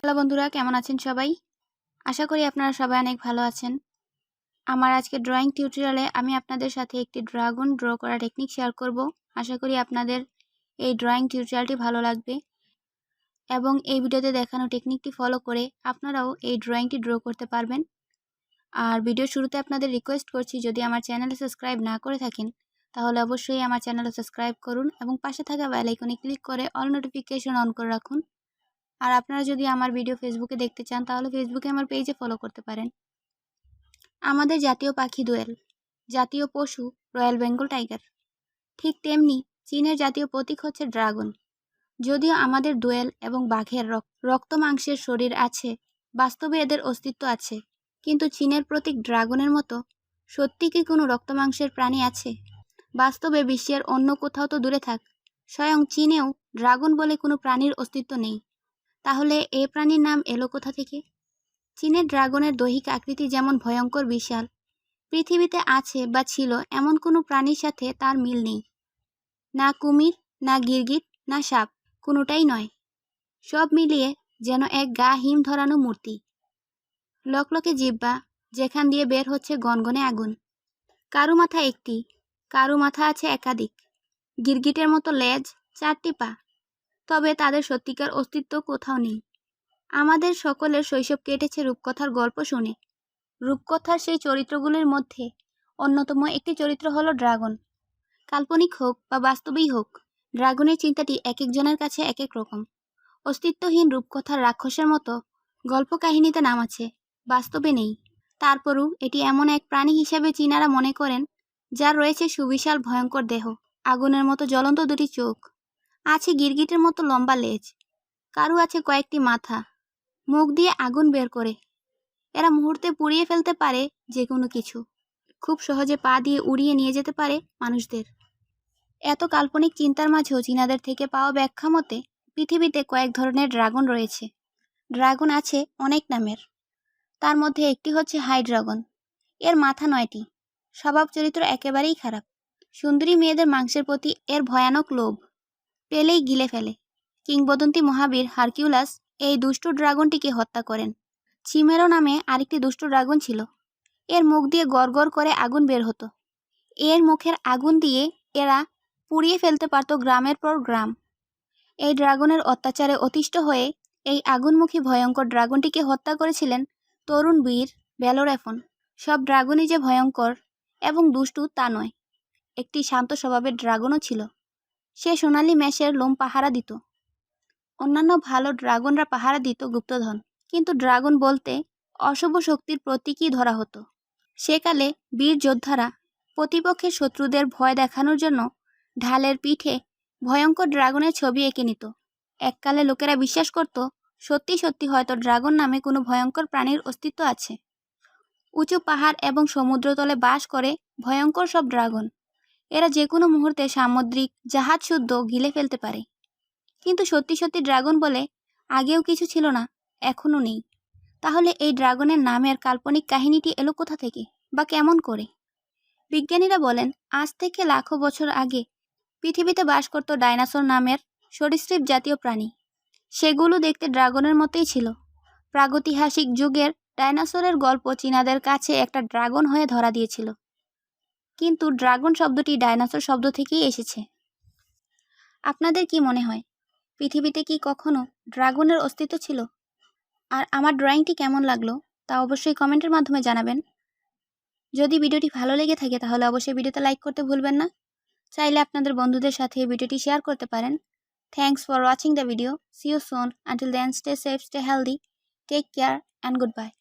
Hello বন্ধুরা, কেমন আছেন সবাই? আশা করি আপনারা সবাই অনেক ভালো আছেন। আমার আজকে ড্রয়িং টিউটোরিয়ালে আমি আপনাদের সাথে একটি ড্রাগন ড্র করা টেকনিক শেয়ার করব। আশা করি আপনাদের এই ড্রয়িং টিউটোরিয়ালটি ভালো লাগবে এবং এই ভিডিওতে দেখানো টেকনিকটি ফলো করে আপনারাও এই ড্রয়িংটি ড্র করতে পারবেন। আর ভিডিওর শুরুতে আপনাদের রিকোয়েস্ট করছি, যদি আমার চ্যানেলে সাবস্ক্রাইব না করে থাকেন তাহলে অবশ্যই আমার চ্যানেলে সাবস্ক্রাইব করুন এবং পাশে থাকা বেল আইকনে ক্লিক করে অল নোটিফিকেশন অন করে রাখুন। আর আপনারা যদি আমার ভিডিও ফেসবুকে দেখতে চান তাহলে ফেসবুকে আমার পেজে ফলো করতে পারেন। আমাদের জাতীয় পাখি দোয়েল, জাতীয় পশু রয়্যাল বেঙ্গল টাইগার। ঠিক তেমনি চীনের জাতীয় প্রতীক হচ্ছে ড্রাগন। যদিও আমাদের দোয়েল এবং বাঘের রক্ত মাংসের শরীর আছে, বাস্তবে এদের অস্তিত্ব আছে, কিন্তু চীনের প্রতীক ড্রাগনের মতো সত্যি কি কোনো রক্ত মাংসের প্রাণী আছে? বাস্তবে বিশ্বের অন্য কোথাও তো দূরে থাক, স্বয়ং চীনেও ড্রাগন বলে কোনো প্রাণীর অস্তিত্ব নেই। তাহলে এই প্রাণীর নাম এলো কোথা থেকে? চীনের ড্রাগনের দৈহিক আকৃতি যেমন ভয়ঙ্কর বিশাল, পৃথিবীতে আছে বা ছিল এমন কোনো প্রাণীর সাথে তার মিল নেই। না কুমির, না গিরগিট, না সাপ, কোনোটাই নয়। সব মিলিয়ে যেন এক গা হিম ধরানো মূর্তি। লকলকে জিহ্বা, যেখান দিয়ে বের হচ্ছে গনগনে আগুন। কারু মাথা একটি, কারু মাথা আছে একাধিক। গিরগিটের মতো লেজ, 4টি পা, তবে তাদের সত্যিকার অস্তিত্ব কোথাও নেই। আমাদের সকলের শৈশব কেটেছে রূপকথার গল্প শুনে। রূপকথার সেই চরিত্রগুলির মধ্যে অন্যতম একটি চরিত্র হলো ড্রাগন। কাল্পনিক হোক বা বাস্তবেই হোক, ড্রাগনের চিন্তাটি এক একজনের কাছে এক এক রকম। অস্তিত্বহীন রূপকথার রাক্ষসের মতো গল্প কাহিনীতে নাম আছে, বাস্তবে নেই। তারপরও এটি এমন এক প্রাণী হিসেবে চীনারা মনে করেন, যার রয়েছে সুবিশাল ভয়ঙ্কর দেহ, আগুনের মতো জ্বলন্ত দুটি চোখ, আছে গিরগিটের মতো লম্বা লেজ, কারু আছে কয়েকটি মাথা, মুখ দিয়ে আগুন বের করে। এরা মুহূর্তে পুড়িয়ে ফেলতে পারে যে কোনো কিছু, খুব সহজে পা দিয়ে উড়িয়ে নিয়ে যেতে পারে মানুষদের। এত কাল্পনিক চিন্তার মাঝেও চীনাদের থেকে পাওয়া ব্যাখ্যা মতে পৃথিবীতে কয়েক ধরনের ড্রাগন রয়েছে। ড্রাগন আছে অনেক নামের, তার মধ্যে একটি হচ্ছে হাই ড্রাগন। এর মাথা 9টি, স্বভাব চরিত্র একেবারেই খারাপ। সুন্দরী মেয়েদের মাংসের প্রতি এর ভয়ানক লোভ, পেলেই গিলে ফেলে। কিংবদন্তি মহাবীর হারকিউলাস এই দুষ্ট ড্রাগনটিকে হত্যা করেন। চিমেরো নামে আরেকটি দুষ্ট ড্রাগন ছিল। এর মুখ দিয়ে গড়গড় করে আগুন বের হতো। এর মুখের আগুন দিয়ে এরা পুড়িয়ে ফেলতে পারত গ্রামের পর গ্রাম। এই ড্রাগনের অত্যাচারে অতিষ্ঠ হয়ে এই আগুনমুখী ভয়ঙ্কর ড্রাগনটিকে হত্যা করেছিলেন তরুণ বীর বেলোরেফন। সব ড্রাগনই যে ভয়ঙ্কর এবং দুষ্টু তা নয়। একটি শান্ত স্বভাবের ড্রাগনও ছিল। সে সোনালি মেষের লোম পাহারা দিত। অন্যান্য ভালো ড্রাগনরা পাহারা দিত গুপ্তধন, কিন্তু ড্রাগন বলতে অশুভ শক্তির প্রতীকই ধরা হতো। সেকালে বীর যোদ্ধারা প্রতিপক্ষের শত্রুদের ভয় দেখানোর জন্য ঢালের পিঠে ভয়ঙ্কর ড্রাগনের ছবি এঁকে নিত। এককালে লোকেরা বিশ্বাস করত, সত্যি সত্যি হয়তো ড্রাগন নামে কোনো ভয়ঙ্কর প্রাণীর অস্তিত্ব আছে। উঁচু পাহাড় এবং সমুদ্রতলে বাস করে ভয়ঙ্কর সব ড্রাগন। এরা যে কোনো মুহূর্তে সামুদ্রিক জাহাজ শুদ্ধ গিলে ফেলতে পারে। কিন্তু সত্যি সত্যি ড্রাগন বলে আগেও কিছু ছিল না, এখনও নেই। তাহলে এই ড্রাগনের নামের কাল্পনিক কাহিনীটি এলো কোথা থেকে বা কেমন করে? বিজ্ঞানীরা বলেন, আজ থেকে লাখো বছর আগে পৃথিবীতে বাস করত ডাইনোসর নামের সরীসৃপ জাতীয় প্রাণী। সেগুলো দেখতে ড্রাগনের মতোই ছিল। প্রাগৈতিহাসিক যুগের ডাইনোসরের গল্প চীনাদের কাছে একটা ড্রাগন হয়ে ধরা দিয়েছিল। কিন্তু ড্রাগন শব্দটি ডাইনোসর শব্দ থেকেই এসেছে। আপনাদের কি মনে হয়, পৃথিবীতে কি কখনো ড্রাগনের অস্তিত্ব ছিল? আর আমার ড্রয়িংটি কেমন লাগলো তা অবশ্যই কমেন্টের মাধ্যমে জানাবেন। যদি ভিডিওটি ভালো লেগে থাকে তাহলে অবশ্যই ভিডিওতে লাইক করতে ভুলবেন না। চাইলে আপনাদের বন্ধুদের সাথে এই ভিডিওটি শেয়ার করতে পারেন। Thanks for watching the video. See you soon. Until then, stay safe, stay healthy. Take care and goodbye.